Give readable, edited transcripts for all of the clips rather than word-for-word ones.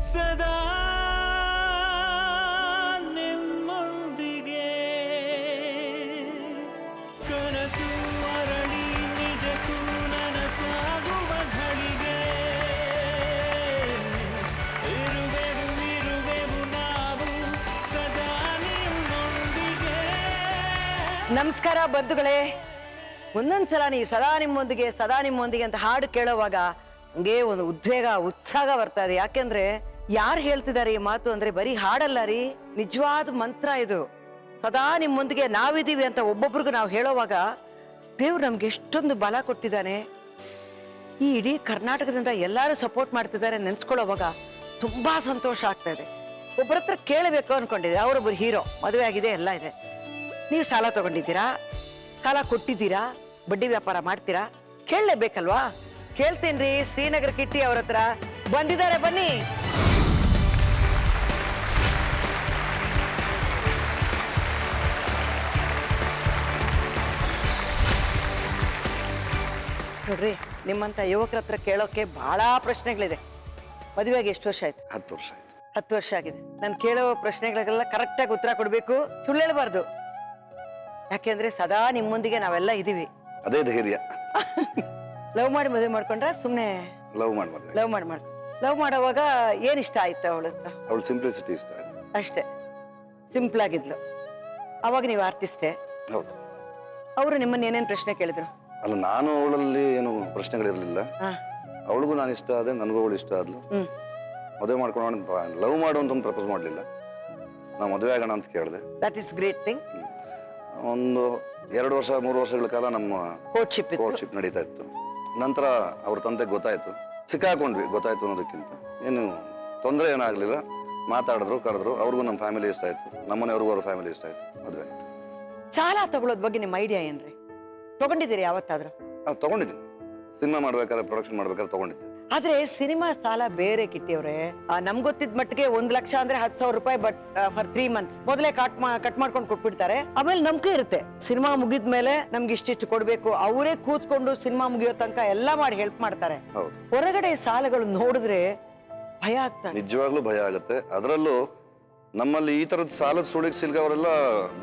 ಸದಾ ನಿಮ್ಮೊಂದಿಗೆ ಕನಸು ಅರಳಿ ನಿಜಕ್ಕೂ ನನಸಾಗುವ ಘಳಿಗೆ ಇರುವೆವು ನಾವು ಸದಾ ನಿಮ್ಮೊಂದಿಗೆ. ನಮಸ್ಕಾರ ಬಂಧುಗಳೇ. ಒಂದೊಂದ್ಸಲ ನೀ ಸದಾ ನಿಮ್ಮೊಂದಿಗೆ ಅಂತ ಹಾಡು ಕೇಳೋವಾಗ ಹಂಗೆ ಒಂದು ಉದ್ವೇಗ ಉತ್ಸಾಹ ಬರ್ತಾ ಇದೆ. ಯಾಕೆಂದ್ರೆ ಯಾರು ಹೇಳ್ತಿದ್ದಾರೆ ಈ ಮಾತು ಅಂದ್ರೆ ಬರೀ ಹಾಡಲ್ಲ ರೀ, ನಿಜವಾದ ಮಂತ್ರ ಇದು. ಸದಾ ನಿಮ್ಮೊಂದಿಗೆ ನಾವಿದೀವಿ ಅಂತ ಒಬ್ಬೊಬ್ರಿಗೂ ನಾವು ಹೇಳೋವಾಗ ದೇವ್ರು ನಮ್ಗೆ ಎಷ್ಟೊಂದು ಬಲ ಕೊಟ್ಟಿದ್ದಾನೆ. ಈ ಇಡೀ ಕರ್ನಾಟಕದಿಂದ ಎಲ್ಲರೂ ಸಪೋರ್ಟ್ ಮಾಡ್ತಿದ್ದಾರೆ ನೆನ್ಸ್ಕೊಳ್ಳೋವಾಗ ತುಂಬಾ ಸಂತೋಷ ಆಗ್ತಾ ಇದೆ. ಒಬ್ಬರ ಹತ್ರ ಕೇಳಬೇಕು ಅನ್ಕೊಂಡಿದ್ದೆ, ಅವರೊಬ್ಬರು ಹೀರೋ, ಮದುವೆ ಆಗಿದೆ, ಎಲ್ಲ ಇದೆ. ನೀವು ಸಾಲ ತಗೊಂಡಿದ್ದೀರಾ, ಸಾಲ ಕೊಟ್ಟಿದ್ದೀರಾ, ಬಡ್ಡಿ ವ್ಯಾಪಾರ ಮಾಡ್ತೀರಾ? ಕೇಳಲೇಬೇಕಲ್ವಾ? ಕೇಳ್ತೀನ್ರಿ. ಶ್ರೀನಗರ ಕಿಟ್ಟಿ ಅವ್ರ ಹತ್ರ ಬಂದಿದ್ದಾರೆ, ಬನ್ನಿ. ನೋಡ್ರಿ, ನಿಮ್ಮಂತ ಯುವಕರ ಹತ್ರ ಕೇಳೋಕೆ ಬಹಳ ಪ್ರಶ್ನೆಗಳಿದೆ. ಮದುವೆಗೆ ಎಷ್ಟು ವರ್ಷ ಆಯ್ತು? 10 ವರ್ಷ ಆಯ್ತು. 10 ವರ್ಷ ಆಗಿದೆ. ನಾನು ಕೇಳೋ ಪ್ರಶ್ನೆಗಳಿಗೆಲ್ಲ ಕರೆಕ್ಟಾಗಿ ಉತ್ತರ ಕೊಡ್ಬೇಕು, ಸುಳ್ಳು ಹೇಳಬಾರ್ದು. ಯಾಕೆಂದ್ರೆ ಸದಾ ನಿಮ್ಮೊಂದಿಗೆ ನಾವೆಲ್ಲ ಇದೀವಿ. ಅದೇ ಧೈರ್ಯ. ಲವ್ ಮಾಡಿ ಮದುವೆ ಮಾಡ್ಕೊಂಡ್ರ ಸುಮ್ನೆ? ಲವ್ ಮಾಡಿ ಲವ್ ಮಾಡೋವಾಗ ಏನ್ ಇಷ್ಟ ಆಯ್ತು ಅವಳ ಹತ್ರ? ಅವಳ ಸಿಂಪ್ಲಿಸಿಟಿ ಇಷ್ಟ ಆಯ್ತು ಅಷ್ಟೇ. ಸಿಂಪಲ್ ಆಗಿದ್ಲು. ಅವಾಗ ನೀವು ಆರ್ಟಿಸ್ಟೇ? ಹೌದು. ಅವರು ನಿಮ್ಮನ್ನ ಏನೇನ್ ಪ್ರಶ್ನೆ ಕೇಳಿದ್ರು? ಅಲ್ಲ, ನಾನು ಅವಳಲ್ಲಿ ಏನು ಪ್ರಶ್ನೆಗಳಿರ್ಲಿಲ್ಲ. ಅವಳಿಗೂ ನಾನು ಇಷ್ಟ ಆದೆ, ನನಗೂ ಅವಳು ಇಷ್ಟ ಆದ್ಲು. ಮದುವೆ ಮಾಡ್ಕೊಂಡು ಲವ್ ಮಾಡು ಅಂತ ಪ್ರಪೋಸ್ ಮಾಡ್ಲಿಲ್ಲ, ನಾವು ಮದುವೆ ಆಗೋಣ ಅಂತ ಕೇಳಿದೆ. That is great thing. ಒಂದು 2 ವರ್ಷ 3 ವರ್ಷಗಳ ಕಾಲ ನಮ್ಮ ಕೋರ್ಟ್ಶಿಪ್ ನಡೀತಾ ಇತ್ತು. ನಂತರ ಅವ್ರ ತಂದೆಗೆ ಗೊತ್ತಾಯ್ತು, ಸಿಕ್ಕಾಕೊಂಡ್ವಿ. ಗೊತ್ತಾಯ್ತು ಅನ್ನೋದಕ್ಕಿಂತ ಏನು ತೊಂದರೆ ಏನಾಗ್ಲಿಲ್ಲ. ಮಾತಾಡಿದ್ರು, ಕರೆದ್ರು. ಅವ್ರಿಗೂ ನಮ್ಮ ಫ್ಯಾಮಿಲಿ ಇಷ್ಟ ಆಯ್ತು, ನಮ್ಮನೆಯವ್ರಿಗೂ ಅವ್ರ ಫ್ಯಾಮಿಲಿ ಇಷ್ಟ ಆಯ್ತು, ಮದುವೆ ಆಯ್ತು. ಸಾಲ ತಗೊಳ್ಳೋದ್ ಬಗ್ಗೆ ನಿಮ್ಮ ಐಡಿಯಾ ಏನ್ರಿ? ತಗೊಂಡಿದ್ದೀರಿ ಯಾವತ್ತಾದ್ರೂ? ತಗೊಂಡಿದ್ದೀನಿ. ಸಿನಿಮಾ ಮಾಡ್ಬೇಕಾದ್ರೆ, ಪ್ರೊಡಕ್ಷನ್ ಮಾಡ್ಬೇಕಾದ್ರೆ ತಗೊಂಡಿದ್ದೆ. ಆದ್ರೆ ಸಿನಿಮಾ ಸಾಲ ಬೇರೆ ಕಿಟ್ಟಿಯವ್ರೆ. ನಮ್ಗೆ ಗೊತ್ತಿದ್ ಮಟ್ಟಿಗೆ 1 ಲಕ್ಷ ಅಂದ್ರೆ 10,000 ರೂಪಾಯಿ, ಬಟ್ ಫಾರ್ 3 ಮಂತ್ಸ್ ಮೊದಲೇ ಕಟ್ ಮಾಡ್ಕೊಂಡು ಕೊಟ್ಬಿಡ್ತಾರೆ. ಆಮೇಲೆ ನಂಬಿಕೆ ಇರುತ್ತೆ, ಸಿನಿಮಾ ಮುಗಿದ್ಮೇಲೆ ನಮ್ಗೆ ಇಷ್ಟಿಷ್ಟು ಕೊಡ್ಬೇಕು. ಅವರೇ ಕೂತ್ಕೊಂಡು ಸಿನಿಮಾ ಮುಗಿಯೋ ತನಕ ಎಲ್ಲಾ ಮಾಡಿ ಹೆಲ್ಪ್ ಮಾಡ್ತಾರೆ. ಹೊರಗಡೆ ಸಾಲಗಳು ನೋಡಿದ್ರೆ ಭಯ ಆಗ್ತಾರೆ. ನಿಜವಾಗ್ಲೂ ಭಯ ಆಗುತ್ತೆ. ಅದರಲ್ಲೂ ನಮ್ಮಲ್ಲಿ ಈ ತರದ ಸಾಲದ ಸುಳಿಗೆ ಸಿಲ್ಗವರೆಲ್ಲ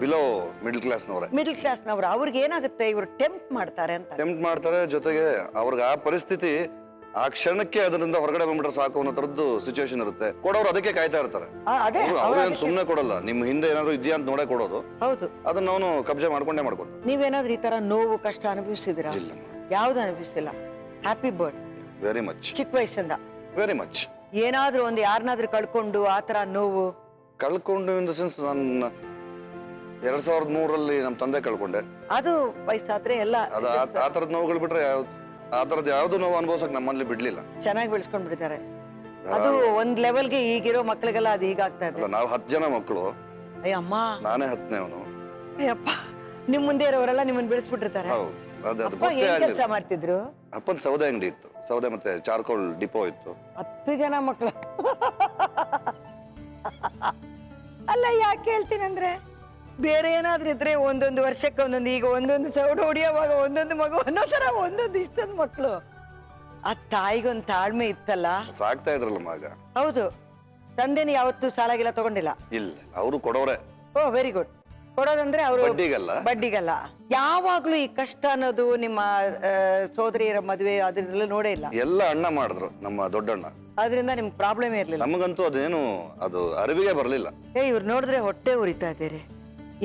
ಬಿಲೋ ಮಿಡಲ್ ಕ್ಲಾಸ್ನವ್ರು. ಅವ್ರಿಗೆ ಏನಾಗುತ್ತೆ, ಇವರು ಟೆಂಪ್ಟ್ ಮಾಡ್ತಾರೆ. ಜೊತೆಗೆ ಅವ್ರಿಗೆ ಆ ಪರಿಸ್ಥಿತಿ, ಆ ಕ್ಷಣಕ್ಕೆ ಅದರಿಂದ ಹೊರಗಡೆ ಬಂದ್ಬಿಟ್ರೆ ಸಾಕು ಅನ್ನೋ ತರದ್ದು ಸಿಚುವೇಶನ್ ಇರುತ್ತೆ. ಕೊಡೋರು ಅದಕ್ಕೆ ಕಾಯ್ತಾ ಇರ್ತಾರೆ. ಅವ್ರೇನು ಸುಮ್ನೆ ಕೊಡಲ್ಲ, ನಿಮ್ ಹಿಂದೆ ಏನಾದ್ರು ಇದೆಯಾ ಅಂತ ನೋಡೇ ಕೊಡೋದು. ಹೌದು. ಅದನ್ನ ಅವನು ಕಬ್ಜೆ ಮಾಡ್ಕೊಂಡೇ ಮಾಡ್ಕೊಂಡು. ನೀವೇನಾದ್ರೂ ಈ ತರ ನೋವು ಕಷ್ಟ ಅನುಭವಿಸಿದಿರಾ? ಇಲ್ಲ, ಯಾವ್ದು ಅನುಭವಿಸಿಲ್ಲ. Happy bird. Very much. ಚಿಕ್ಕ ವಯಸ್ಸಿಂದ ವೆರಿ ಮಚ್. ಏನಾದ್ರೂ ಒಂದು ಯಾರನ್ನಾದ್ರೂ ಕಳ್ಕೊಂಡು ಆತರ ನೋವು? ಕಳ್ಕೊಂಡು ಇನ್ ದ ಸೆನ್ಸ್, ನಾನು 2003ರಲ್ಲಿ ನಮ್ಮ ತಂದೆ ಕಳ್ಕೊಂಡೆ. ಅದು ವಯಸ್ಸಾದ್ರೆ ಎಲ್ಲ ಆ ತರದ ನೋವುಗಳು ಬಿಟ್ರೆ ಆ ತರದ್ ಯಾವ್ದು ನೋವು ಅನುಭವಿಸಕ್ ನಮ್ಮಲ್ಲಿ ಬಿಡ್ಲಿಲ್ಲ. ಚೆನ್ನಾಗಿ ಬೆಳೆಸ್ಕೊಂಡ್ ಬಿಡ್ತಾರೆ. ಅದು ಒಂದ್ ಲೆವೆಲ್ಗೆ ಈಗಿರೋ ಮಕ್ಳಿಗೆಲ್ಲ ಅದು ಹೀಗಾಗ್ತಾ ಇದೆ. ನಾವು 10 ಜನ ಮಕ್ಕಳು. ಅಯ್ಯಮ್ಮ, ನಾನೇ 10ನೇವನು. ಅಯ್ಯಪ್ಪ, ನಿಮ್ ಮುಂದೆ ಇರೋರೆಲ್ಲ ನಿಮ್ಮನ್ನ ಬೆಳೆಸ್ಬಿಟ್ಟಿರ್ತಾರೆ. ಕೆಲಸ ಮಾಡ್ತಿದ್ರು? ಅಪ್ಪನ್ ಸೌದೆ ಅಂಗಡಿ ಇತ್ತು. ಸೌದೆ ಮತ್ತೆ ಚಾರ್ಕೋಲ್ ಡಿಪೋ ಇತ್ತು. 10 ಜನ ಮಕ್ಳು. ಅಲ್ಲ, ಯಾಕೆ ಹೇಳ್ತೀನಂದ್ರೆ ಬೇರೆ ಏನಾದ್ರೂ ಇದ್ರೆ ಒಂದೊಂದು ವರ್ಷಕ್ಕೆ ಒಂದೊಂದು, ಈಗ ಒಂದೊಂದು ಸೌಡು ಹೊಡಿಯೋವಾಗ ಒಂದೊಂದು ಮಗು ಅನ್ನೋ ತರ ಒಂದೊಂದು ಇಷ್ಟೊಂದು ಮಕ್ಳು. ಆ ತಾಯಿಗೊಂದು ತಾಳ್ಮೆ ಇತ್ತಲ್ಲ, ಸಾಕ್ತಾ ಇದ್ರಲ್ಲ ಮಗ. ಹೌದು. ತಂದೆನ ಯಾವತ್ತೂ ಸಾಲಾಗಿಲ್ಲ ತಗೊಂಡಿಲ್ಲ? ಇಲ್ಲ, ಅವರು ಕೊಡೋರೆ. ಓ, ವೆರಿ ಗುಡ್. ಕೊಡೋದಂದ್ರೆ ಅವರು ಬಡ್ಡಿಗಲ್ಲ. ಯಾವಾಗ್ಲೂ ಈ ಕಷ್ಟ ಅನ್ನೋದು ನಿಮ್ಮ ಸೋದರಿಯರ ಮದುವೆ ಅದ್ರಲ್ಲ ನೋಡೇ ಇಲ್ಲ? ಎಲ್ಲ ಅಣ್ಣ ಮಾಡಿದ್ರು, ನಮ್ಮ ದೊಡ್ಡಣ್ಣ. ಅದರಿಂದ ನಿಮ್ಗೆ ಪ್ರಾಬ್ಲಮ್ ಇರ್ಲಿಲ್ಲ? ನಮಗಂತೂ ಅದೇನು ಅದು ಅರಿವಿಗೆ ಬರ್ಲಿಲ್ಲ. ಇವ್ರು ನೋಡಿದ್ರೆ ಹೊಟ್ಟೆ ಉರಿತಾ ಇದ್ದೀರಿ.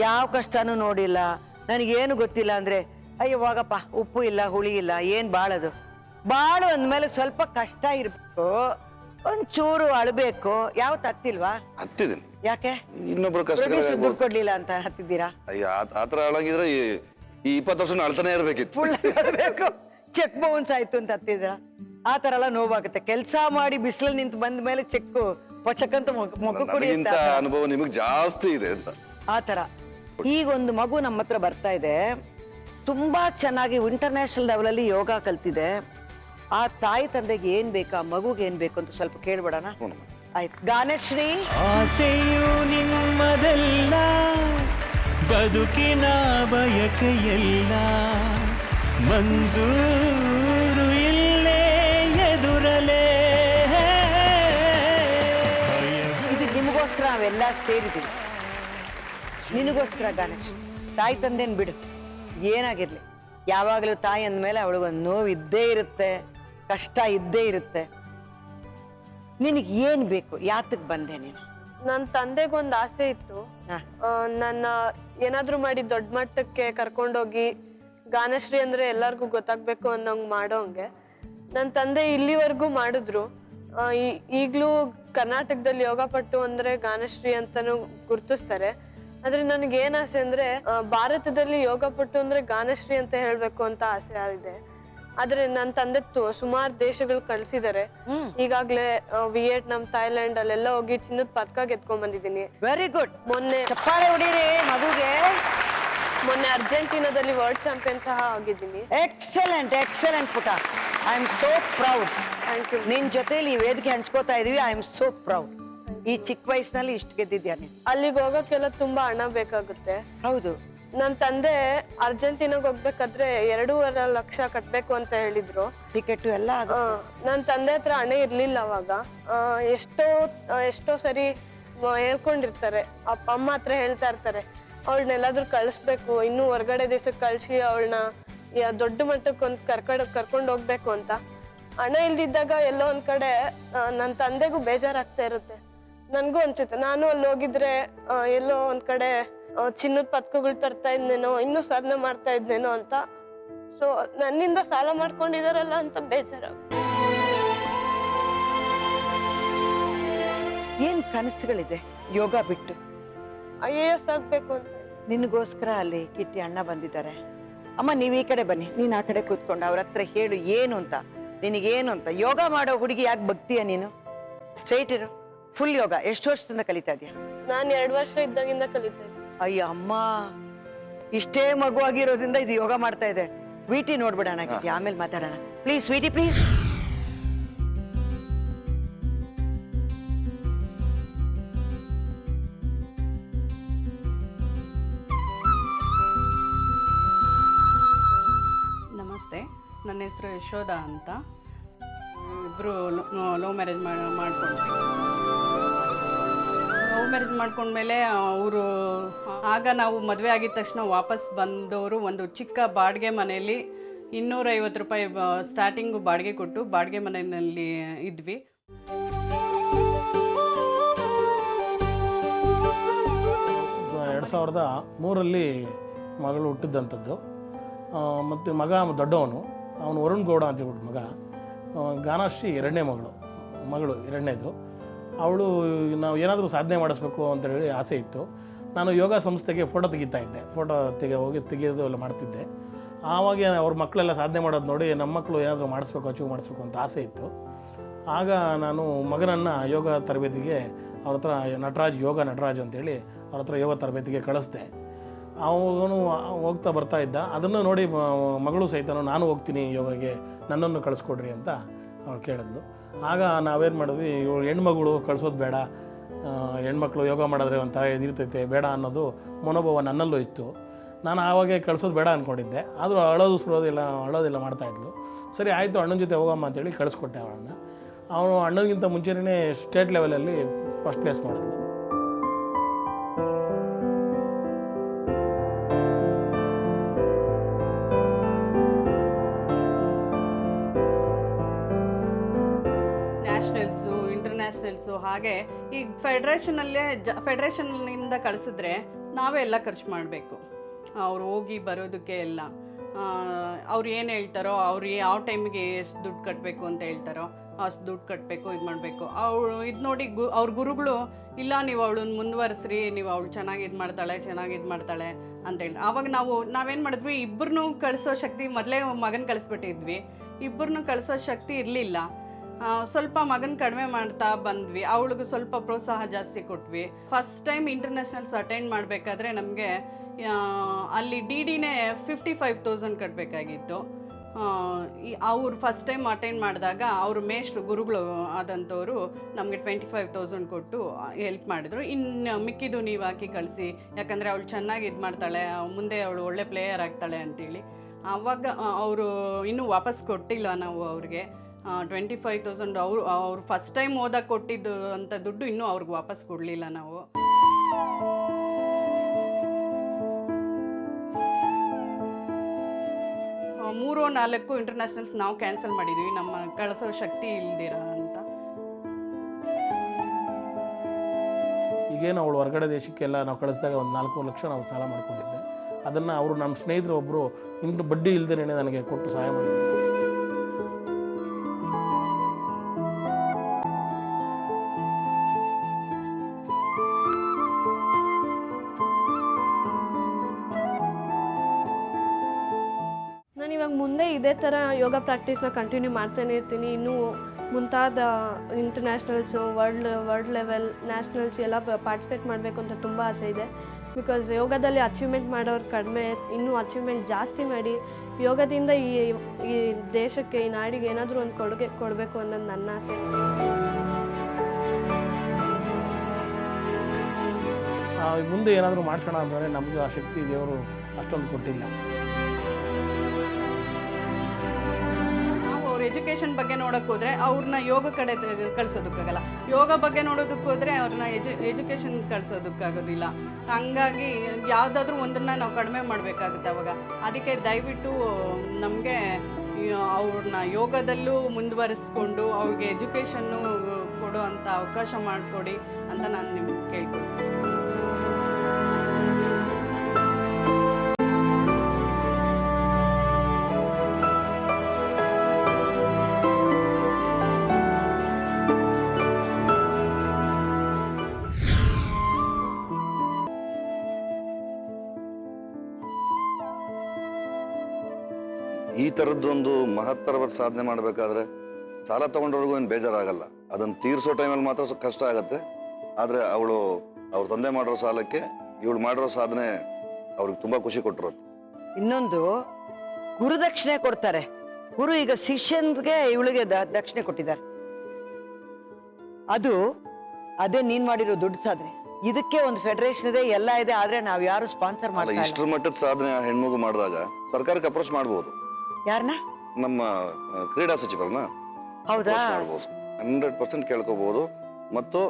ಯಾವ ಕಷ್ಟನೂ ನೋಡಿಲ್ಲ, ನನಗೇನು ಗೊತ್ತಿಲ್ಲ ಅಂದ್ರೆ, ಅಯ್ಯೋ ಹೋಗಪ್ಪ, ಉಪ್ಪು ಇಲ್ಲ, ಹುಳಿ ಇಲ್ಲ, ಏನ್ ಬಾಳದು? ಬಾಳು ಅಂದ್ಮೇಲೆ ಸ್ವಲ್ಪ ಕಷ್ಟ ಇರ್ಬೇಕು, ಒಂಚೂರು ಅಳ್ಬೇಕು. ಯಾವತ್ತು ಹತ್ತಿಲ್ವಾ? ಹತ್ತಿದ್ದೀನಿ. ಯಾಕೆ? ಇನ್ನೊಬ್ರು ಕಷ್ಟ ದುಡ್ಡು ಕೊಡ್ಲಿಲ್ಲ ಅಂತ ಹತ್ತಿದ್ದೀರಾ? ಅಯ್ಯ, ಆತರ ಅಳಗಿದ್ರೆ ಈ 20 ವರ್ಷ ಅಳ್ತಾನೆ ಇರ್ಬೇಕಿತ್ತು. ಚೆಕ್ ಬೌನ್ಸ್ ಆಯ್ತು ಅಂತ ಹತ್ತಿದ್ರ? ಆ ತರ ಎಲ್ಲ ನೋವಾಗುತ್ತೆ. ಕೆಲ್ಸ ಮಾಡಿ ಬಿಸಿಲು ನಿಂತು ಬಂದ ಮೇಲೆ ಚೆಕ್ ಪೊಚಕ್ಕಂತ ಮೊಗ್ಗು ಕುಡಿಯುತ್ತೆ. ಅನುಭವ ನಿಮಗ್ ಜಾಸ್ತಿ ಇದೆ ಅಂತ. ಆ ತರ. ಈಗ ಒಂದು ಮಗು ನಮ್ಮ ಹತ್ರ ಬರ್ತಾ ಇದೆ, ತುಂಬಾ ಚೆನ್ನಾಗಿ ಇಂಟರ್ನ್ಯಾಷನಲ್ ಲೆವೆಲ್ ಅಲ್ಲಿ ಯೋಗ ಕಲ್ತಿದೆ. ಆ ತಾಯಿ ತಂದೆಗೆ ಏನ್ ಬೇಕಾ, ಮಗುಗೆ ಏನ್ ಬೇಕು ಅಂತ ಸ್ವಲ್ಪ ಕೇಳ್ಬಿಡೋಣ. ಆಯ್ತು. ಗಾನಶ್ರೀ. ಆಸೆಯು ನಿಮ್ಮದಲ್ಲ, ಬದುಕಿನ ಬಯಕೆಯಲ್ಲ, ಮಂಜೂರು ಇಲ್ಲೇ ಎದುರಲೇ ಸೇರಿದ್ದೀವಿ. ನಿನಗೋಸ್ಕರ ಗಾನಶ್ರೀ, ತಾಯಿ ತಂದೆನ್ ಬಿಡು, ಏನಾಗಿರ್ಲಿ ಯಾವಾಗಲೂ ತಾಯಿ ಅಂದಮೇಲೆ ಅವಳಿಗೊಂದು ನೋವು ಇದ್ದೇ ಇರುತ್ತೆ, ಕಷ್ಟ ಇದ್ದೇ ಇರುತ್ತೆ. ನಿನಗೆ ಏನ್ ಬೇಕು, ಯಾತಕ್ ಬಂದೆ ನೀನು? ನನ್ನ ತಂದೆಗೊಂದು ಆಸೆ ಇತ್ತು, ನನ್ನ ಏನಾದ್ರೂ ಮಾಡಿ ದೊಡ್ಡ ಮಟ್ಟಕ್ಕೆ ಕರ್ಕೊಂಡೋಗಿ ಗಾನಶ್ರೀ ಅಂದ್ರೆ ಎಲ್ಲರಿಗೂ ಗೊತ್ತಾಗ್ಬೇಕು ಅನ್ನೋಂಗ್ ಮಾಡೋಂಗೆ. ನನ್ನ ತಂದೆ ಇಲ್ಲಿವರೆಗೂ ಮಾಡಿದ್ರು. ಈಗ್ಲೂ ಕರ್ನಾಟಕದಲ್ಲಿ ಯೋಗ ಪಟ್ಟು ಅಂದ್ರೆ ಗಾನಶ್ರೀ ಅಂತಾನು ಗುರ್ತಿಸ್ತಾರೆ. ಆದ್ರೆ ನನಗೆ ಏನ್ ಆಸೆ ಅಂದ್ರೆ ಭಾರತದಲ್ಲಿ ಯೋಗ ಪಟ್ಟು ಅಂದ್ರೆ ಗಾನಶ್ರೀ ಅಂತ ಹೇಳ್ಬೇಕು ಅಂತ ಆಸೆ ಇದೆ. ಆದ್ರೆ ನನ್ನ ತಂದೆ ಸುಮಾರು ದೇಶಗಳು ಕಳ್ಸಿದಾರೆ. ಈಗಾಗ್ಲೇ ವಿಯೆಟ್ನಾಂ, ಥೈಲ್ಯಾಂಡ್ ಅಲ್ಲೆಲ್ಲ ಹೋಗಿ ಚಿನ್ನದ ಪದಕ ಗೆದ್ಕೊಂಡ್ ಬಂದಿದ್ದೀನಿ. Very good. ಮೊನ್ನೆ ಚಪ್ಪಾಳೆ ಹೊಡೀರಿ ಮಗುಗೆ. ಮೊನ್ನೆ ಅರ್ಜೆಂಟೀನಾದಲ್ಲಿ ವರ್ಲ್ಡ್ ಚಾಂಪಿಯನ್ ಸಹ ಆಗಿದ್ದೀನಿ. ಎಕ್ಸಲೆಂಟ್ ಎಕ್ಸಲೆಂಟ್ ಪುಟ. I am so proud. Thank you. ನಿನ್ ಜೊತೆಲಿ ಈ ವೇದಿಕೆ ಹಂಚ್ಕೋತಾ ಇದೀವಿ. I am so proud. ಈ ಚಿಕ್ಕ ವಯಸ್ಸಿನಲ್ಲಿ ಇಷ್ಟು ಗೆದ್ದಿದ್ಯಾ ನೀನು. ಅಲ್ಲಿಗೆ ಹೋಗಕ್ಕೆಲ್ಲ ತುಂಬಾ ಹಣ ಬೇಕಾಗುತ್ತೆ. ಹೌದು. ನನ್ ತಂದೆ ಅರ್ಜೆಂಟೀನಾಗ್ ಹೋಗ್ಬೇಕಾದ್ರೆ 2.5 ಲಕ್ಷ ಕಟ್ಬೇಕು ಅಂತ ಹೇಳಿದ್ರು. ಟಿಕೆಟ್ ಎಲ್ಲ ನನ್ ತಂದೆ ಹತ್ರ ಹಣ ಇರ್ಲಿಲ್ಲ ಅವಾಗ. ಎಷ್ಟೋ ಸರಿ ಹೇಳ್ಕೊಂಡಿರ್ತಾರೆ, ಅಮ್ಮ ಹತ್ರ ಹೇಳ್ತಾ ಇರ್ತಾರೆ ಅವಳನ್ನೆಲ್ಲಾದ್ರೂ ಕಳಿಸ್ಬೇಕು, ಇನ್ನು ಹೊರಗಡೆ ದೇಶಕ್ಕೆ ಕಳ್ಸಿ ಅವಳನ್ನ ದೊಡ್ಡ ಮಟ್ಟಕ್ಕೆ ಕರ್ಕೊಂಡು ಹೋಗ್ಬೇಕು ಅಂತ. ಹಣ ಇಲ್ದಿದ್ದಾಗ ಎಲ್ಲೋ ಒಂದ್ ಕಡೆ ನನ್ ತಂದೆಗೂ ಬೇಜಾರಾಗ್ತಾ ಇರುತ್ತೆ, ನನ್ಗೂ ಅನ್ಸುತ್ತೆ ನಾನು ಅಲ್ಲಿ ಹೋಗಿದ್ರೆ ಎಲ್ಲೋ ಒಂದ್ ಕಡೆ ಚಿನ್ನದ ಪದಕಗಳು ತರ್ತಾ ಇದ್ನೇನೋ, ಇನ್ನೂ ಸಾಧನೆ ಮಾಡ್ತಾ ಇದ್ನೇನೋ ಅಂತ. ಸೊ ನನ್ನಿಂದ ಸಾಲ ಮಾಡ್ಕೊಂಡಿದಾರಲ್ಲ ಅಂತ ಬೇಜಾರ. ಏನ್ ಕನಸುಗಳಿದೆ ಯೋಗ ಬಿಟ್ಟು? IAS ಆಗ್ಬೇಕು ಅಂತ. ನಿನಗೋಸ್ಕರ ಅಲ್ಲಿ ಕಿಟ್ಟಿ ಅಣ್ಣ ಬಂದಿದ್ದಾರೆ. ಅಮ್ಮ ನೀವ್ ಈ ಕಡೆ ಬನ್ನಿ, ನೀನ್ ಆ ಕಡೆ ಕೂತ್ಕೊಂಡು ಅವ್ರ ಹತ್ರ ಹೇಳು ಏನು ಅಂತ, ನಿನಗೇನು ಅಂತ. ಯೋಗ ಮಾಡೋ ಹುಡುಗಿ ಯಾಕೆ ಭಕ್ತಿಯ ನೀನು? ಸ್ಟ್ರೈಟ್ ಇರು. ಫುಲ್ ಯೋಗ ಎಷ್ಟು ವರ್ಷದಿಂದ ಕಲಿತಾ ಇದೀಯ? ನಾನ್ 2 ವರ್ಷ ಇದ್ದಾಗಿಂದ ಕಲಿತಾ ಇದ್ದೆ. ಅಯ್ಯ ಅಮ್ಮ, ಇಷ್ಟೇ ಮಗುವಾಗಿರೋದ್ರಿಂದ ಇದು ಯೋಗ ಮಾಡ್ತಾ ಇದೆ. ವಿಟಿ ನೋಡ್ಬಿಡೋಣ, ಆಮೇಲೆ ಮಾತಾಡೋಣ. Please VT please. ನಮಸ್ತೆ, ನನ್ನ ಹೆಸರು ಯಶೋಧ ಅಂತ. ಇಬ್ಬರು ಲವ್ ಮ್ಯಾರೇಜ್ ಮಾಡ್ಕೊಂಡ್ಮೇಲೆ ಅವರು ಆಗ ನಾವು ಮದುವೆ ಆಗಿದ ತಕ್ಷಣ ವಾಪಸ್ ಬಂದವರು ಒಂದು ಚಿಕ್ಕ ಬಾಡಿಗೆ ಮನೆಯಲ್ಲಿ 250 ರೂಪಾಯಿ ಸ್ಟಾರ್ಟಿಂಗು ಬಾಡಿಗೆ ಕೊಟ್ಟು ಬಾಡಿಗೆ ಮನೆಯಲ್ಲಿ ಇದ್ವಿ. ಎರಡು 2003 ಮಗಳು ಹುಟ್ಟಿದ್ದಂಥದ್ದು. ಮತ್ತು ಮಗ ದೊಡ್ಡವನು, ಅವನು ವರುಣ್ ಗೌಡ ಅಂತ ಹೇಳ್ಬಿಟ್ಟು ಮಗ. ಗಾನಶ್ರೀ ಮಗಳು ಎರಡನೇದು. ಅವಳು ನಾವು ಏನಾದರೂ ಸಾಧನೆ ಮಾಡಿಸ್ಬೇಕು ಅಂತೇಳಿ ಆಸೆ ಇತ್ತು. ನಾನು ಯೋಗ ಸಂಸ್ಥೆಗೆ ಫೋಟೋ ತೆಗಿತಾ ಇದ್ದೆ, ತೆಗೆಯೋದು ಎಲ್ಲ ಮಾಡ್ತಿದ್ದೆ. ಆವಾಗ ಅವ್ರ ಮಕ್ಕಳೆಲ್ಲ ಸಾಧನೆ ಮಾಡೋದು ನೋಡಿ ನಮ್ಮ ಮಕ್ಕಳು ಏನಾದರೂ ಅಚೀವ್ ಮಾಡಿಸ್ಬೇಕು ಅಂತ ಆಸೆ ಇತ್ತು. ಆಗ ನಾನು ಮಗನನ್ನು ಯೋಗ ತರಬೇತಿಗೆ ಅವ್ರ ಹತ್ರ ಯೋಗ ನಟರಾಜ್ ಅಂತೇಳಿ ಅವ್ರ ಹತ್ರ ಯೋಗ ತರಬೇತಿಗೆ ಕಳಿಸ್ದೆ. ಅವನು ಹೋಗ್ತಾ ಬರ್ತಾ ಇದ್ದ. ಅದನ್ನು ನೋಡಿ ಮಗಳು ಸಹಿತ ನಾನು ಹೋಗ್ತೀನಿ ಯೋಗಗೆ, ನನ್ನನ್ನು ಕಳಿಸ್ಕೊಡ್ರಿ ಅಂತ ಅವ್ರು ಕೇಳಿದ್ಲು. ಆಗ ನಾವೇನು ಮಾಡಿದ್ವಿ, ಇವಳು ಹೆಣ್ಮಗಳು ಕಳಿಸೋದು ಬೇಡ, ಹೆಣ್ಮಕ್ಳು ಯೋಗ ಮಾಡಿದ್ರೆ ಒಂಥರ ಇರ್ತೈತೆ, ಬೇಡ ಅನ್ನೋದು ಮನೋಭಾವ ನನ್ನಲ್ಲೂ ಇತ್ತು. ನಾನು ಆವಾಗೆ ಕಳಿಸೋದು ಬೇಡ ಅಂದ್ಕೊಂಡಿದ್ದೆ. ಆದರೂ ಅಳೋದಿಲ್ಲ ಮಾಡ್ತಾಯಿದ್ಲು. ಸರಿ ಆಯಿತು, ಅಣ್ಣನ ಜೊತೆ ಹೋಗಮ್ಮ ಅಂತೇಳಿ ಕಳಿಸ್ಕೊಟ್ಟೆ ಅವಳನ್ನು. ಅವನು ಅಣ್ಣನಿಗಿಂತ ಮುಂಚೆನೇ ಸ್ಟೇಟ್ ಲೆವೆಲಲ್ಲಿ ಫಸ್ಟ್ ಪ್ಲೇಸ್ ಮಾಡಿದ್ಲು. ನ್ಯಾಷನಲ್ಸು, ಇಂಟರ್ನ್ಯಾಷನಲ್ಸು, ಹಾಗೆ ಈಗ ಫೆಡ್ರೇಷನ್ನಿಂದ ಕಳಿಸಿದ್ರೆ ನಾವೇ ಎಲ್ಲ ಖರ್ಚು ಮಾಡಬೇಕು. ಅವ್ರು ಹೋಗಿ ಬರೋದಕ್ಕೆ ಎಲ್ಲ ಅವ್ರು ಏನು ಹೇಳ್ತಾರೋ, ಅವ್ರು ಯಾವ ಟೈಮಿಗೆ ಎಷ್ಟು ದುಡ್ಡು ಕಟ್ಟಬೇಕು ಅಂತ ಹೇಳ್ತಾರೋ ಅಷ್ಟು ದುಡ್ಡು ಕಟ್ಟಬೇಕು, ಇದು ಮಾಡಬೇಕು. ಅವಳು ಇದು ನೋಡಿ ಅವ್ರ ಗುರುಗಳು ಇಲ್ಲ, ನೀವು ಅವಳನ್ನ ಮುಂದುವರಿಸ್ರಿ, ನೀವು ಅವಳು ಚೆನ್ನಾಗಿ ಇದು ಮಾಡ್ತಾಳೆ ಅಂತೇಳಿ. ಆವಾಗ ನಾವೇನು ಮಾಡಿದ್ವಿ, ಇಬ್ಬರನ್ನೂ ಕಳಿಸೋ ಶಕ್ತಿ, ಮೊದಲೇ ಮಗನ ಕಳಿಸ್ಬಿಟ್ಟಿದ್ವಿ, ಇಬ್ಬರನ್ನೂ ಕಳಿಸೋ ಶಕ್ತಿ ಇರಲಿಲ್ಲ. ಸ್ವಲ್ಪ ಮಗನ ಕಡಿಮೆ ಮಾಡ್ತಾ ಬಂದ್ವಿ. ಅವಳಿಗೂ ಸ್ವಲ್ಪ ಪ್ರೋತ್ಸಾಹ ಜಾಸ್ತಿ ಕೊಟ್ವಿ. ಫಸ್ಟ್ ಟೈಮ್ ಇಂಟರ್ನ್ಯಾಷನಲ್ಸ್ ಅಟೆಂಡ್ ಮಾಡಬೇಕಾದ್ರೆ ನಮಗೆ ಅಲ್ಲಿ DDನೇ 55,000 ಕಟ್ಟಬೇಕಾಗಿತ್ತು. ಅವ್ರು ಫಸ್ಟ್ ಟೈಮ್ ಅಟೆಂಡ್ ಮಾಡಿದಾಗ ಅವರು ಗುರುಗಳು ಆದಂಥವರು ನಮಗೆ 25,000 ಕೊಟ್ಟು ಹೆಲ್ಪ್ ಮಾಡಿದ್ರು. ಇನ್ನು ಮಿಕ್ಕಿದ್ದು ನೀವು ಹಾಕಿ ಕಳಿಸಿ, ಯಾಕಂದರೆ ಅವಳು ಚೆನ್ನಾಗಿ ಇದು ಮಾಡ್ತಾಳೆ, ಮುಂದೆ ಅವಳು ಒಳ್ಳೆ ಪ್ಲೇಯರ್ ಆಗ್ತಾಳೆ ಅಂತೇಳಿ. ಆವಾಗ ಅವರು ಇನ್ನೂ ವಾಪಸ್ ಕೊಟ್ಟಿಲ್ಲ ನಾವು ಅವ್ರಿಗೆ 25,000. ಅವ್ರು ಫಸ್ಟ್ ಟೈಮ್ ಹೋದಾಗ ಕೊಟ್ಟಿದ್ದು ಅಂತ ದುಡ್ಡು ಇನ್ನೂ ಅವ್ರಿಗೆ ವಾಪಸ್ ಕೊಡಲಿಲ್ಲ ನಾವು. ಮೂರು ನಾಲ್ಕು ಇಂಟರ್ನ್ಯಾಷನಲ್ಸ್ ನಾವು ಕ್ಯಾನ್ಸಲ್ ಮಾಡಿದ್ವಿ, ನಮ್ಮ ಕಳಿಸೋ ಶಕ್ತಿ ಇಲ್ದಿರ ಅಂತ. ಈಗೇನು ಅವಳು ಹೊರಗಡೆ ದೇಶಕ್ಕೆಲ್ಲ ನಾವು ಕಳಿಸಿದಾಗ ಒಂದು 4 ಲಕ್ಷ ನಾವು ಸಾಲ ಮಾಡ್ಕೊಂಡಿದ್ದೆ. ಅದನ್ನು ಅವರು ನಮ್ಮ ಸ್ನೇಹಿತರು ಒಬ್ಬರು ಇನ್ನು ಬಡ್ಡಿ ಇಲ್ಲದೇ ನನಗೆ ಕೊಟ್ಟು ಸಹಾಯ ಮಾಡಿದ್ರು. ನಾನು ಇವಾಗ ಮುಂದೆ ಇದೇ ಥರ ಯೋಗ ಪ್ರಾಕ್ಟೀಸ್ನ ಕಂಟಿನ್ಯೂ ಮಾಡ್ತಾನೆ ಇರ್ತೀನಿ. ಇನ್ನೂ ಮುಂತಾದ ಇಂಟರ್ನ್ಯಾಷನಲ್ಸು, ವರ್ಲ್ಡ್ ಲೆವೆಲ್, ನ್ಯಾಷನಲ್ಸ್ ಎಲ್ಲ ಪಾರ್ಟಿಸಿಪೇಟ್ ಮಾಡಬೇಕು ಅಂತ ತುಂಬ ಆಸೆ ಇದೆ. ಬಿಕಾಸ್ ಯೋಗದಲ್ಲಿ ಅಚೀವ್ಮೆಂಟ್ ಮಾಡೋರು ಕಡಿಮೆ, ಇನ್ನೂ ಅಚೀವ್ಮೆಂಟ್ ಜಾಸ್ತಿ ಮಾಡಿ ಯೋಗದಿಂದ ಈ ದೇಶಕ್ಕೆ, ಈ ನಾಡಿಗೆ ಏನಾದರೂ ಒಂದು ಕೊಡುಗೆ ಕೊಡಬೇಕು ಅನ್ನೋದು ನನ್ನ ಆಸೆ. ಮುಂದೆ ಏನಾದರೂ ಮಾಡಿಸೋಣ ಅಂತಂದರೆ ನಮಗೆ ಆ ಶಕ್ತಿ ದೇವರು ಅಷ್ಟೊಂದು ಕೊಟ್ಟಿಲ್ಲ. ನಾವು ಅವ್ರ ಎಜುಕೇಷನ್ ಬಗ್ಗೆ ನೋಡೋಕೆ ಹೋದರೆ ಅವ್ರನ್ನ ಯೋಗ ಕಡೆ ಕಳಿಸೋದಕ್ಕಾಗಲ್ಲ, ಯೋಗ ಬಗ್ಗೆ ನೋಡೋದಕ್ಕೆ ಹೋದರೆ ಅವ್ರನ್ನ ಎಜುಕೇಷನ್ ಕಳಿಸೋದಕ್ಕಾಗೋದಿಲ್ಲ. ಹಂಗಾಗಿ ಯಾವುದಾದ್ರೂ ಒಂದನ್ನು ನಾವು ಕಡಿಮೆ ಮಾಡಬೇಕಾಗುತ್ತೆ. ಅವಾಗ ಅದಕ್ಕೆ ದಯವಿಟ್ಟು ನಮಗೆ ಅವ್ರನ್ನ ಯೋಗದಲ್ಲೂ ಮುಂದುವರಿಸ್ಕೊಂಡು ಅವ್ರಿಗೆ ಎಜುಕೇಷನ್ನು ಕೊಡೋ ಅಂಥ ಅವಕಾಶ ಮಾಡಿಕೊಡಿ ಅಂತ ನಾನು ನಿಮ್ಗೆ ಕೇಳ್ಕೊಳ್ತೀನಿ. ಈ ಥರದ್ದೊಂದು ಮಹತ್ತರವಾದ ಸಾಧನೆ ಮಾಡಬೇಕಾದ್ರೆ ಸಾಲ ತಗೊಂಡವ್ರಿಗೂ ಏನು ಬೇಜಾರಾಗಲ್ಲ. ಅದನ್ನು ತೀರಿಸೋ ಟೈಮಲ್ಲಿ ಮಾತ್ರ ಕಷ್ಟ ಆಗುತ್ತೆ. ಆದರೆ ಅವ್ರ ತಂದೆ ಮಾಡಿರೋ ಸಾಲಕ್ಕೆ ಇವಳು ಮಾಡಿರೋ ಸಾಧನೆ ಅವ್ರಿಗೆ ತುಂಬ ಖುಷಿ ಕೊಟ್ಟಿರುತ್ತೆ. ಇನ್ನೊಂದು ಗುರುದಕ್ಷಿಣೆ ಕೊಡ್ತಾರೆ. ಗುರು ಈಗ ಶಿಷ್ಯನ್ಗೆ ಇವಳಿಗೆ ದಕ್ಷಿಣೆ ಕೊಟ್ಟಿದ್ದಾರೆ. ಅದೇ ನೀನ್ ಮಾಡಿರೋ ದೊಡ್ಡ ಸಾಧನೆ. ಇದಕ್ಕೆ ಒಂದು ಫೆಡರೇಷನ್ ಇದೆ, ಎಲ್ಲ ಇದೆ, ಆದ್ರೆ ನಾವ್ ಯಾರು ಸ್ಪಾನ್ಸರ್ ಅಲ್ಲ, ಮಾಡಲ್ಲ. ಇಷ್ಟರ ಮಟ್ಟದ ಸಾಧನೆ ಆ ಹೆಣ್ಮಗು ಮಾಡಿದಾಗ ಸರ್ಕಾರಕ್ಕೆ ಅಪ್ರೋಚ್ ಮಾಡ್ಬೋದು. ಯಾರನ್ನ? ನಮ್ಮ ಕ್ರೀಡಾ ಸಚಿವರನ್ನ ಹೌದಾ? 100% ಕೇಳ್ಕೋಬಹುದು. ಮತ್ತು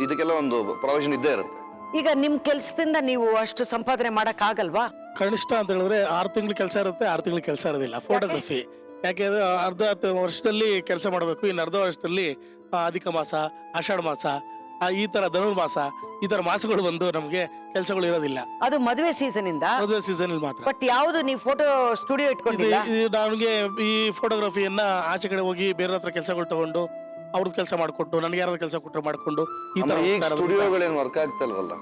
ಇದಕ್ಕೆಲ್ಲ ಒಂದು ಪ್ರೊವಿಷನ್ ಇದ್ದೇ ಇರುತ್ತೆ. ಈಗ ನಿಮ್ ಕೆಲ್ಸದಿಂದ ನೀವು ಅಷ್ಟು ಸಂಪಾದನೆ ಮಾಡಕ್ ಆಗಲ್ವಾ? ಕನಿಷ್ಠ ಅಂತ ಹೇಳಿದ್ರೆ 6 ತಿಂಗಳು ಕೆಲಸ ಇರುತ್ತೆ, 6 ತಿಂಗಳು ಕೆಲಸ ಇರೋದಿಲ್ಲ. ಫೋಟೋಗ್ರಫಿ ಯಾಕೆಂದ್ರೆ ಅರ್ಧ ವರ್ಷದಲ್ಲಿ ಕೆಲಸ ಮಾಡಬೇಕು, ಇನ್ನು ಅರ್ಧ ವರ್ಷದಲ್ಲಿ ಅಧಿಕ ಮಾಸ, ಆಷಾಢ ಮಾಸ, ಈ ತರ ಧನುರ್ಮಾಸ, ಈ ತರ ಮಾಸಗಳು ಬಂದು ನಮ್ಗೆ ಕೆಲಸಗಳು ಇರೋದಿಲ್ಲ. ಅದು ಮದುವೆ ಸೀಸನ್ ಇಂದ, ಮದುವೆ ಸೀಸನ್ ಅಲ್ಲಿ ಮಾತ್ರ. ಬಟ್ ಯಾವ್ದು ನೀವು ಫೋಟೋ ಸ್ಟುಡಿಯೋ ಇಟ್ಕೊಂಡಿಲ್ಲ? ನನಗೆ ಈ ಫೋಟೋಗ್ರಫಿಯನ್ನ ಆಚೆ ಕಡೆ ಹೋಗಿ ಬೇರೆ ಹತ್ರ ಕೆಲಸಗಳು ತಗೊಂಡು ಅವ್ರದ್ದು ಕೆಲಸ ಮಾಡ್ಕೊಟ್ಟು ನನಗೆ ಯಾರಾದ್ರು ಕೆಲಸ ಕೊಟ್ಟರೆ ಮಾಡ್ಕೊಂಡು ಈ ತರ ಸ್ಟುಡಿಯೋಗಳೇನು ವರ್ಕ್ ಆಗ್ತಲ್ವಲ್ಲ,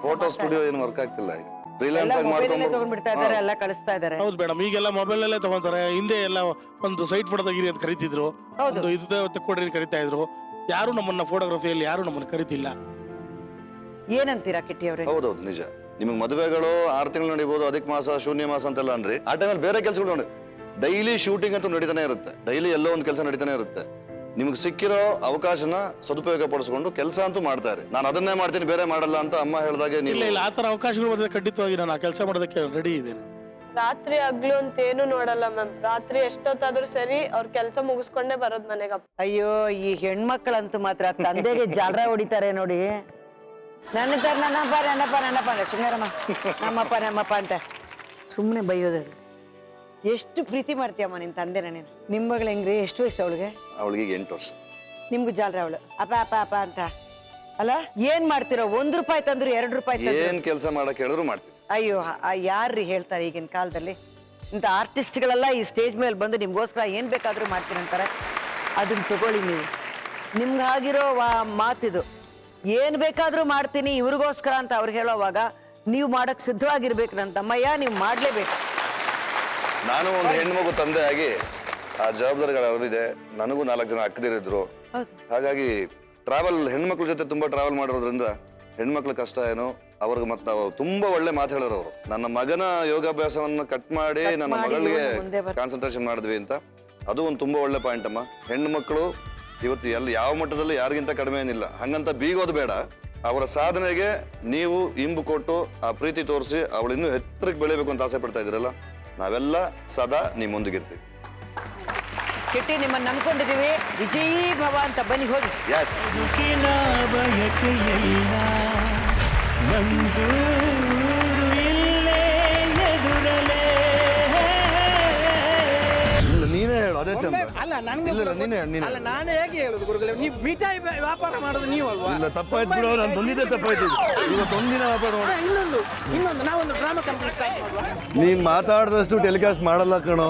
ಫೋಟೋ ಸ್ಟುಡಿಯೋ ಏನು ವರ್ಕ್ ಆಗ್ತಿಲ್ಲ. ಈಗ ಫ್ರೀಲಾನ್ಸ್ ಆಗಿ ತಗೊಂಡ್ಬಿಡ್ತಾ ಇದಾರೆ, ಎಲ್ಲ ಕಳಿಸ್ತಾ ಇದಾರೆ. ಹೌದು ಮೇಡಮ್, ಈಗೆಲ್ಲ ಮೊಬೈಲ್ ಅಲ್ಲೇ ತಗೊಂತಾರೆ. ಹಿಂದೆ ಎಲ್ಲ ಒಂದು ಸೈಟ್ ಫೋಟೋ ತೆಗೀರಿ ಅಂತ ಕರಿತಿದ್ರು, ಒಂದು ಇದು ತಕ್ಕೊಡ್ರಿ ಅಂತ ಕರಿತಾ ಇದ್ರು. ಯಾರು ನಮ್ಮನ್ನ ಫೋಟೋಗ್ರಫಿಯಲ್ಲಿ ಯಾರು ನಮ್ಮನ್ನ ಕರಿತಿಲ್ಲ. ಏನಂತೀರಾ ಕಿಟ್ಟಿ ಅವರೇ? ಹೌದೌದು, ನಿಜ. ನಿಮಗೆ ಮದುವೆಗಳು 6 ತಿಂಗಳು ನಡೀಬಹುದು, ಅಧಿಕ ಮಾಸ, ಶೂನ್ಯ ಮಾಸ ಅಂತೆಲ್ಲ ಅಂದ್ರೆ ಆ ಟೈಮಲ್ಲಿ ಬೇರೆ ಕೆಲಸಗಳು ನೋಡಿ, ಡೈಲಿ ಶೂಟಿಂಗ್ ಅಂತೂ ನಡೀತಾನೆ ಇರುತ್ತೆ, ಡೈಲಿ ಎಲ್ಲೋ ಒಂದು ಕೆಲಸ ನಡೀತಾನೆ ಇರುತ್ತೆ. ನಿಮ್ಗೆ ಸಿಕ್ಕಿರೋ ಅವಕಾಶನ ಸದುಪಯೋಗ ಪಡಿಸ್ಕೊಂಡು ಕೆಲಸ ಅಂತೂ ಮಾಡ್ತಾರೆ. ನಾನು ಅದನ್ನೇ ಮಾಡ್ತೀನಿ, ಬೇರೆ ಮಾಡಲ್ಲ ಅಂತ ಅಮ್ಮ ಹೇಳಿದಾಗೆ ಇಲ್ಲ ಇಲ್ಲ, ಆ ತರ ಅವಕಾಶಗಳು ಬಂದ್ರೆ ಖಂಡಿತವಾಗಿ ನಾನು ಆ ಕೆಲಸ ಮಾಡೋದಕ್ಕೆ ರೆಡಿ ಇದ್ದೇನೆ. ರಾತ್ರಿ ಹಗ್ಲು ಅಂತ ಏನು ನೋಡಲ್ಲ ಮ್ಯಾಮ್. ರಾತ್ರಿ ಎಷ್ಟೊತ್ತಾದ್ರೂ ಸರಿ ಅವ್ರ ಕೆಲಸ ಮುಗಿಸ್ಕೊಂಡೇ ಬರೋದ್ ಮನೆಗೆ. ಅಯ್ಯೋ, ಈ ಹೆಣ್ಮಕ್ಳಂತೂ ಮಾತ್ರ ತಂದೆಗೆ ಜಾಲ್ರ ಹೊಡಿತಾರೆ ನೋಡಿ. ನನ್ನಪ್ಪ ಶೃಂಗಾರಮ್ಮ, ನಮ್ಮಪ್ಪ ಅಂತ ಸುಮ್ಮನೆ ಬೈಯೋದು. ಎಷ್ಟು ಪ್ರೀತಿ ಮಾಡ್ತೀಯಮ್ಮ ನಿನ್ ತಂದೆ. ನೀನು ನಿಮ್ಮ ಮಗಳು ಹೆಂಗ್ರಿ? ಎಷ್ಟು ವಯಸ್ಸು ಅವಳಿಗೆ? ಅವಳಿಗೆ 8 ವರ್ಷ. ನಿಮ್ಗೂ ಜಾಲ್ರ ಅವಳು ಅಪ್ಪ ಅಂತ ಅಲ್ಲ? ಏನ್ ಮಾಡ್ತಿರೋ? 1 ರೂಪಾಯಿ ತಂದ್ರು 2 ರೂಪಾಯಿ ಏನ್ ಕೆಲಸ ಮಾಡಕ್ ಹೇಳಿದ್ರು ಮಾಡ್ತೀವಿ. ಅಯ್ಯೋ, ಯಾರ್ರಿ ಹೇಳ್ತಾರೆ ಈಗಿನ ಕಾಲದಲ್ಲಿ? ಇಂಥ ಆರ್ಟಿಸ್ಟ್ಗಳೆಲ್ಲ ಈ ಸ್ಟೇಜ್ ಮೇಲೆ ಬಂದು ನಿಮ್ಗೋಸ್ಕರ ಏನ್ ಬೇಕಾದ್ರೂ ಮಾಡ್ತೀನಿ ಅಂತಾರೆ. ಅದನ್ನ ತಗೊಳ್ಳಿ ನೀವು. ನಿಮ್ಗೆ ಆಗಿರೋ ಮಾತಿದು. ಏನ್ ಬೇಕಾದ್ರೂ ಮಾಡ್ತೀನಿ ಇವ್ರಿಗೋಸ್ಕರ ಅಂತ ಅವ್ರು ಹೇಳೋವಾಗ ನೀವು ಮಾಡಕ್ ಸಿದ್ಧವಾಗಿರ್ಬೇಕು. ನನ್ನ ತಮ್ಮಯ್ಯ, ನೀವು ಮಾಡ್ಲೇಬೇಕು. ನಾನು ಒಂದು ಹೆಣ್ಮಗು ತಂದೆ ಆಗಿ ಆ ಜವಾಬ್ದಾರಿಗಳಿದೆ. ನನಗೂ 4 ಜನ ಅಕ್ಕದಿರಿದ್ರು. ಹಾಗಾಗಿ ಟ್ರಾವೆಲ್, ಹೆಣ್ಮಕ್ಳ ಜೊತೆ ತುಂಬಾ ಟ್ರಾವೆಲ್ ಮಾಡಿರೋದ್ರಿಂದ ಹೆಣ್ಮಕ್ಳ ಕಷ್ಟ ಏನು ಅವ್ರಿಗೆ ಮತ್ತೆ ತುಂಬಾ ಒಳ್ಳೆ ಮಾತು ಹೇಳಿದ್ರು ಅವರು. ನನ್ನ ಮಗನ ಯೋಗಾಭ್ಯಾಸವನ್ನ ಕಟ್ ಮಾಡಿ ನನ್ನ ಮಗಳಿಗೆ ಕಾನ್ಸಂಟ್ರೇಷನ್ ಮಾಡಿದ್ವಿ ಅಂತ. ಅದು ಒಂದು ತುಂಬಾ ಒಳ್ಳೆ ಪಾಯಿಂಟ್ ಅಮ್ಮ. ಹೆಣ್ಮಕ್ಳು ಇವತ್ತು ಯಾವ ಮಟ್ಟದಲ್ಲಿ ಯಾರಿಗಿಂತ ಕಡಿಮೆ ಏನಿಲ್ಲ. ಹಂಗಂತ ಬೀಗೋದು ಬೇಡ. ಅವರ ಸಾಧನೆಗೆ ನೀವು ಇಂಬು ಕೊಟ್ಟು ಆ ಪ್ರೀತಿ ತೋರಿಸಿ ಅವಳು ಇನ್ನೂ ಎತ್ತರಕ್ಕೆ ಬೆಳಿಬೇಕು ಅಂತ ಆಸೆ ಪಡ್ತಾ ಇದ್ದೀರಲ್ಲ, ನಾವೆಲ್ಲ ಸದಾ ನಿಮ್ಮೊಂದಿಗಿರ್ತೀವಿ. ಕಿಟ್ಟಿ, ನಿಮ್ಮನ್ನ ನಂಬ್ಕೊಂಡಿದೀವಿ. ವಿಜಯೀ ಭವ ಅಂತ ಬನ್ನಿ, ಹೋಗಿ. ಎಸ್. ಬಯಕೆಯಲ್ಲ ಮಂಜೂರು ಇಲ್ಲೇ ಎದುರಲೇ. ಇಲ್ಲ, ನೀನೇ ಹೇಳು, ಅದೇ ಚಂದ. ಅಲ್ಲ ನನಗೆ ಇಲ್ಲ, ನೀನೇ ಹೇಳು, ನೀನೇ ಅಲ್ಲ ನಾನು ಹೇಗೆ ಹೇಳುದು ಗುರುಗಳೇ, ನೀವು ಮಿಠಾಯಿ ವ್ಯಾಪಾರ ಮಾಡೋದು ನೀವಲ್ವಾ? ಇಲ್ಲ, ತಪ್ಪಾಯ್ತು ಬಿಡು, ನಾನು ಬಂದಿದ್ದೆ ತಪ್ಪಾಯ್ತು. ಇವತ್ತು ಒಂದಿನ ವ್ಯಾಪಾರ ಮಾಡು. ಇನ್ನೊಂದು ನಾವೊಂದು ಡ್ರಾಮಾ ಕಂಪ್ನಿ ಸ್ಟಾರ್ಟ್ ಮಾಡುವ. ನೀನ್ ಮಾತಾಡಿದಷ್ಟು ಟೆಲಿಕಾಸ್ಟ್ ಮಾಡಲ್ಲ ಕಣೋ.